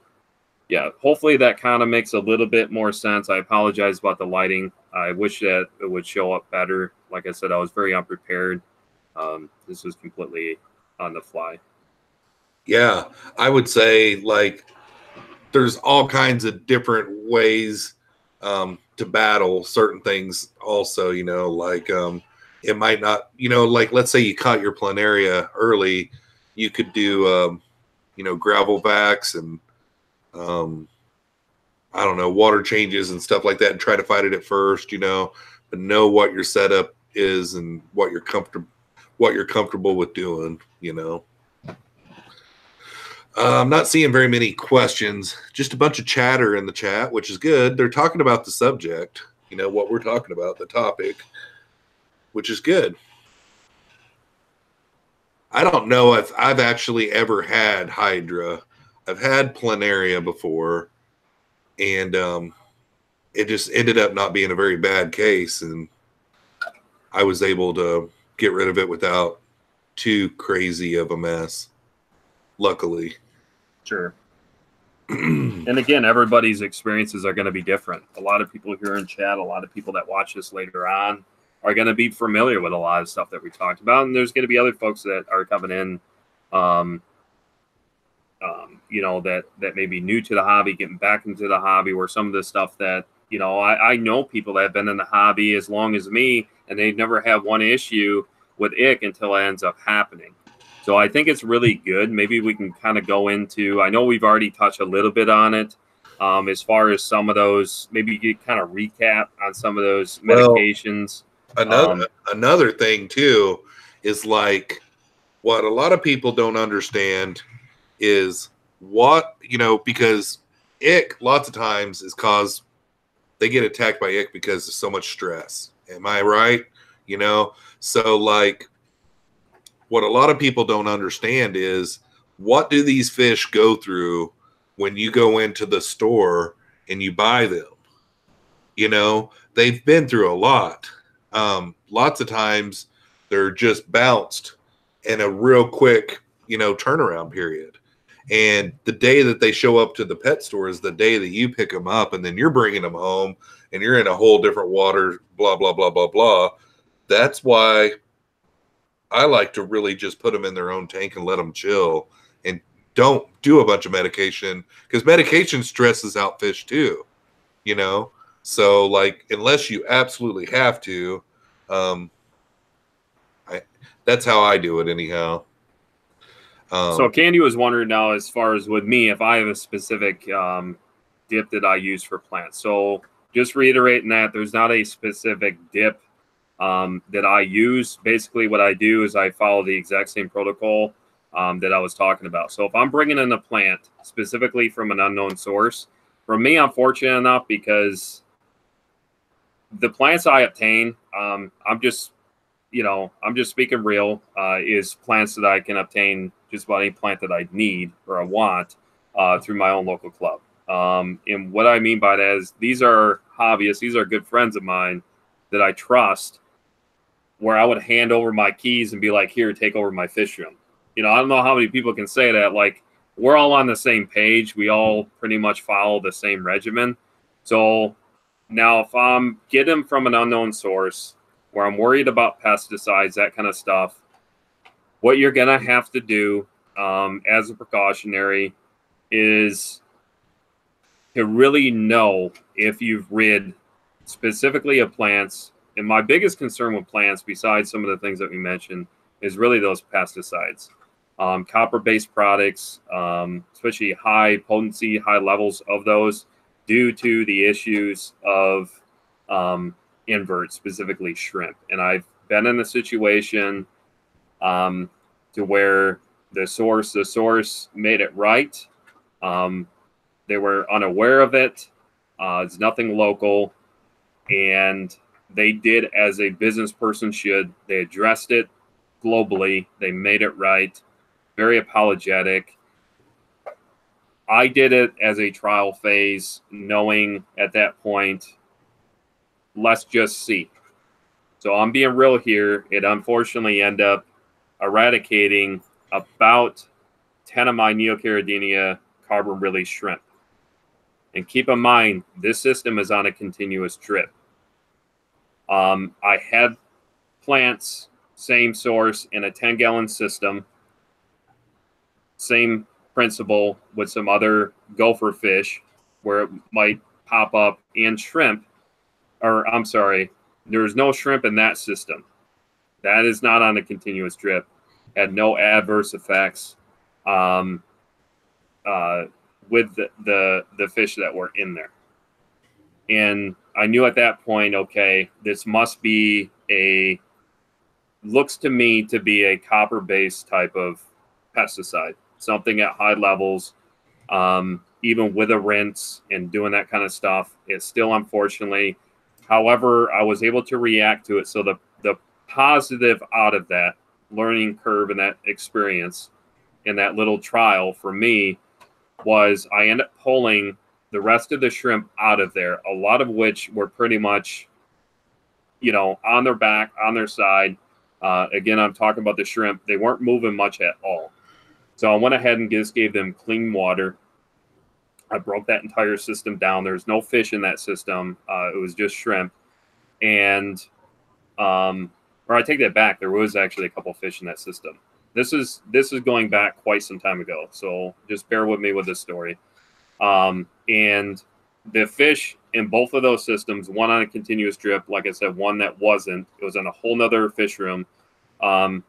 yeah, hopefully that kind of makes a little bit more sense. I apologize about the lighting. I wish that it would show up better. Like I said, I was very unprepared. This was completely on the fly. Yeah, I would say there's all kinds of different ways to battle certain things also, it might not, let's say you caught your planaria early, you could do, gravel vacs and, I don't know, water changes and stuff like that and try to fight it at first, but know what your setup is and what you're comfortable with doing, I'm not seeing very many questions, just a bunch of chatter in the chat, which is good. They're talking about the subject, what we're talking about, the topic, which is good. I don't know if I've actually ever had Hydra. I've had planaria before, and it just ended up not being a very bad case, and I was able to get rid of it without too crazy of a mess, luckily. Sure. And again, everybody's experiences are going to be different. A lot of people here in chat, a lot of people that watch this later on are going to be familiar with a lot of stuff that we talked about. And there's going to be other folks that are coming in, that may be new to the hobby, getting back into the hobby, where some of the stuff that, I know people that have been in the hobby as long as me, and they've never had one issue with ick until it ends up happening. So I think it's really good. Maybe we can kind of go into, I know we've already touched a little bit on it, as far as some of those, maybe you could kind of recap on some of those medications. Another thing too is like what a lot of people don't understand is what, because ick lots of times is cause they get attacked by ick because there's so much stress. Am I right? So like what a lot of people don't understand is what do these fish go through when you go into the store and you buy them? They've been through a lot. Lots of times they're just bounced in a real quick, turnaround period. And the day that they show up to the pet store is the day that you pick them up, and then you're bringing them home and you're in a whole different water, blah, blah, blah, blah, blah. That's why I like to really just put them in their own tank and let them chill and don't do a bunch of medication, because medication stresses out fish too, So like, unless you absolutely have to, that's how I do it anyhow. So Candy was wondering now, as far as with me, if I have a specific dip that I use for plants. So just reiterating that there's not a specific dip that I use. Basically what I do is I follow the exact same protocol that I was talking about. So if I'm bringing in a plant specifically from an unknown source, for me, I'm fortunate enough because the plants I obtain, I'm just speaking real, is plants that I can obtain just about any plant that I need or I want through my own local club. And what I mean by that is these are hobbyists, these are good friends of mine that I trust, where I would hand over my keys and be like, here, take over my fish room. I don't know how many people can say that. Like, we're all on the same page. We all pretty much follow the same regimen. So now if I'm getting from an unknown source where I'm worried about pesticides, that kind of stuff, what you're going to have to do as a precautionary is to really know if you've rid specifically of plants. And my biggest concern with plants, besides some of the things that we mentioned, is really those pesticides. Copper-based products, especially high potency, high levels of those, due to the issues of inverts, specifically shrimp. And I've been in a situation to where the source made it right. They were unaware of it. It's nothing local. And they did as a business person should. They addressed it globally. They made it right. Very apologetic. I did it as a trial phase, knowing at that point, let's just see. So I'm being real here. It unfortunately ended up eradicating about 10 of my Neocaridina carbon release shrimp. And keep in mind, this system is on a continuous drip. I had plants, same source, in a 10-gallon system. Same principle with some other gopher fish where it might pop up, and shrimp. Or I'm sorry, there's no shrimp in that system. That is not on a continuous drip. Had no adverse effects with the fish that were in there. And I knew at that point, okay, this must be looks to me to be a copper-based type of pesticide, something at high levels, even with a rinse and doing that kind of stuff. It's still, unfortunately, however, I was able to react to it. So the positive out of that learning curve and that experience in that little trial for me was I ended up pulling the rest of the shrimp out of there, a lot of which were pretty much, on their back, on their side. Again, I'm talking about the shrimp. They weren't moving much at all. So I went ahead and just gave them clean water. I broke that entire system down. There's no fish in that system. It was just shrimp. And, or I take that back. There was actually a couple of fish in that system. This is going back quite some time ago. So just bear with me with this story. And the fish in both of those systems, one on a continuous drip, like I said, one that wasn't, it was in a whole nother fish room.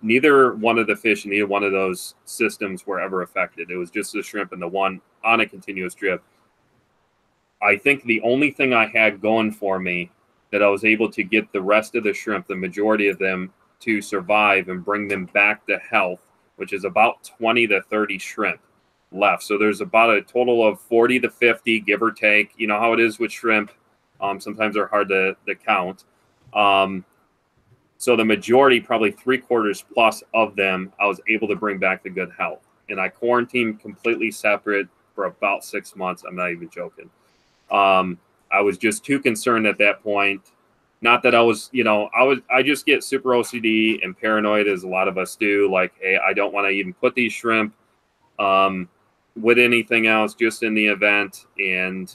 Neither one of the fish in either one of those systems were ever affected. It was just the shrimp and the one on a continuous drip. I think the only thing I had going for me that I was able to get the rest of the shrimp, the majority of them, to survive and bring them back to health, which is about 20 to 30 shrimp left. So there's about a total of 40 to 50, give or take. You know how it is with shrimp. Sometimes they're hard to count. So the majority, probably 3/4 plus of them, I was able to bring back to good health. And I quarantined completely separate for about 6 months. I'm not even joking. I was just too concerned at that point. Not that I was, I just get super OCD and paranoid, as a lot of us do. Like, hey, I don't want to even put these shrimp with anything else, just in the event. And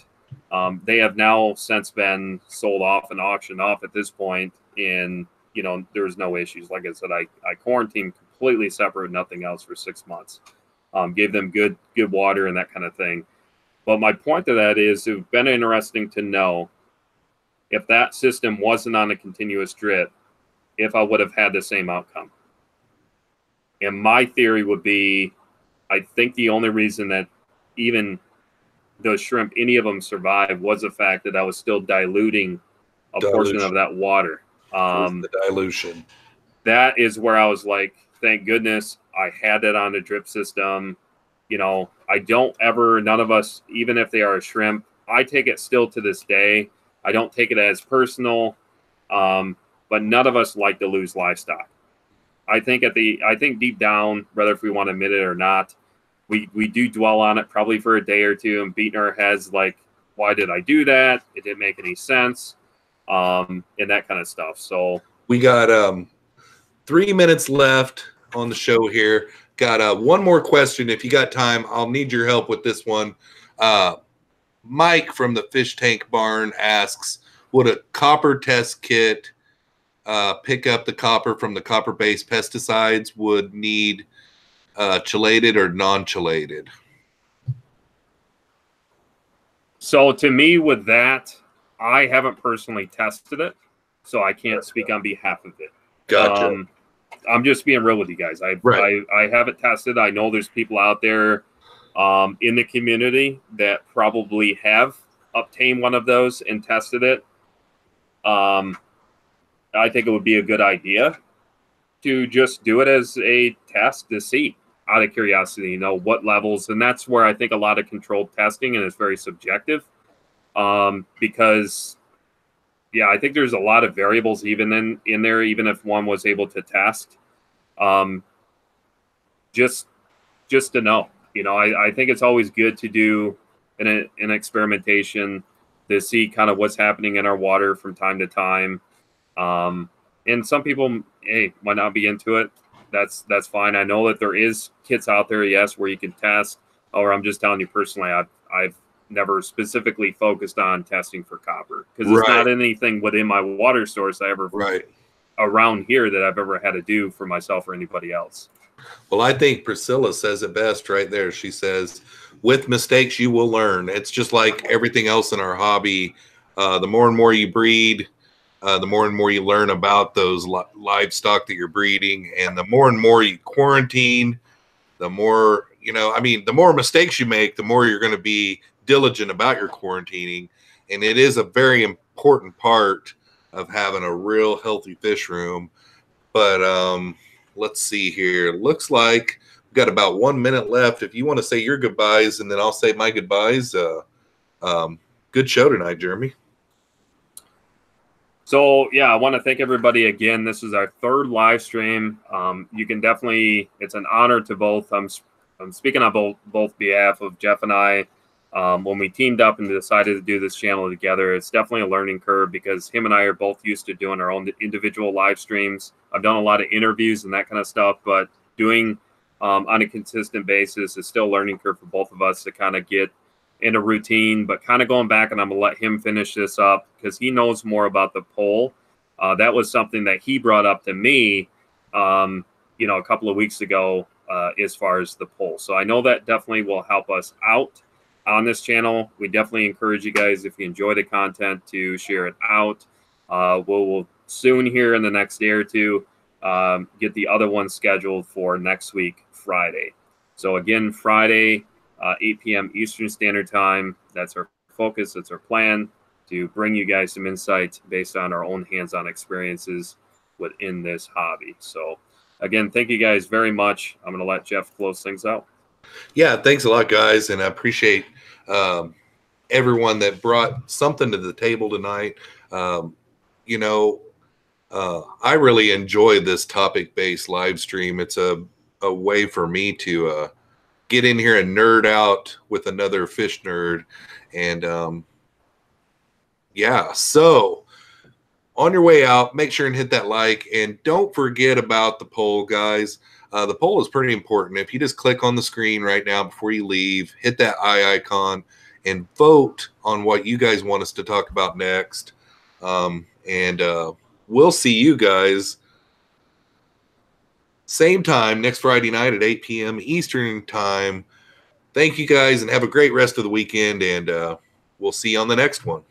they have now since been sold off and auctioned off at this point. And there's no issues. Like I said, I quarantined completely separate, nothing else, for 6 months. Gave them good water and that kind of thing. But my point to that is, it would have been interesting to know if that system wasn't on a continuous drip, if I would have had the same outcome. And my theory would be, I think the only reason that even those shrimp, any of them survived, was the fact that I was still diluting a portion of that water. The dilution. That is where I was like, thank goodness I had that on the drip system. I don't ever, none of us, even if they are a shrimp, I take it still to this day. I don't take it as personal, but none of us like to lose livestock. I think deep down, whether if we want to admit it or not, we do dwell on it probably for a day or two and beating our heads like, why did I do that? It didn't make any sense, and that kind of stuff. So we got 3 minutes left on the show here. Got one more question. If you got time, I'll need your help with this one. Mike from the Fish Tank Barn asks, would a copper test kit pick up the copper from the copper-based pesticides? Would need chelated or non-chelated? So to me, with that, I haven't personally tested it, so I can't speak on behalf of it. Gotcha. I'm just being real with you guys. I haven't tested. I know there's people out there in the community that probably have obtained one of those and tested it. I think it would be a good idea to just do it as a test to see, out of curiosity, what levels. And that's where I think a lot of controlled testing, and it's very subjective, because I think there's a lot of variables even in there, even if one was able to test, just to know. I think it's always good to do an experimentation to see kind of what's happening in our water from time to time. And some people, might not be into it. That's fine. I know that there is kits out there, yes, where you can test. Or I'm just telling you personally, I've never specifically focused on testing for copper, because it's not anything within my water source I ever around here that I've ever had to do for myself or anybody else. Well, I think Priscilla says it best right there. She says, with mistakes, you will learn. It's just like everything else in our hobby. The more and more you breed, the more and more you learn about those livestock that you're breeding. And the more and more you quarantine, the more, the more mistakes you make, the more you're going to be diligent about your quarantining. And it is a very important part of having a real healthy fish room. But let's see here. Looks like we've got about 1 minute left. If you want to say your goodbyes, and then I'll say my goodbyes. Good show tonight, Jeremy. So, I want to thank everybody again. This is our third live stream. You can definitely, it's an honor to both. I'm speaking on both behalf of Jeff and I. When we teamed up and decided to do this channel together, it's definitely a learning curve, because him and I are both used to doing our own individual live streams. I've done a lot of interviews and that kind of stuff, but doing on a consistent basis is still a learning curve for both of us to kind of get in a routine. But kind of going back, and I'm going to let him finish this up because he knows more about the poll. That was something that he brought up to me, a couple of weeks ago, as far as the poll. So I know that definitely will help us out on this channel. We definitely encourage you guys, if you enjoy the content, to share it out. We'll soon, here in the next day or two, get the other one scheduled for next week, Friday. So again, Friday, 8 p.m. Eastern Standard Time. That's our focus. That's our plan, to bring you guys some insight based on our own hands-on experiences within this hobby. So again, thank you guys very much. I'm going to let Jeff close things out. Yeah, thanks a lot, guys, and I appreciate everyone that brought something to the table tonight. You know, I really enjoy this topic-based live stream. It's a way for me to get in here and nerd out with another fish nerd. And yeah, so on your way out, make sure and hit that like, and don't forget about the poll, guys. The poll is pretty important. If you just click on the screen right now before you leave, hit that eye icon and vote on what you guys want us to talk about next. And we'll see you guys same time next Friday night at 8 p.m. Eastern time. Thank you guys and have a great rest of the weekend, and we'll see you on the next one.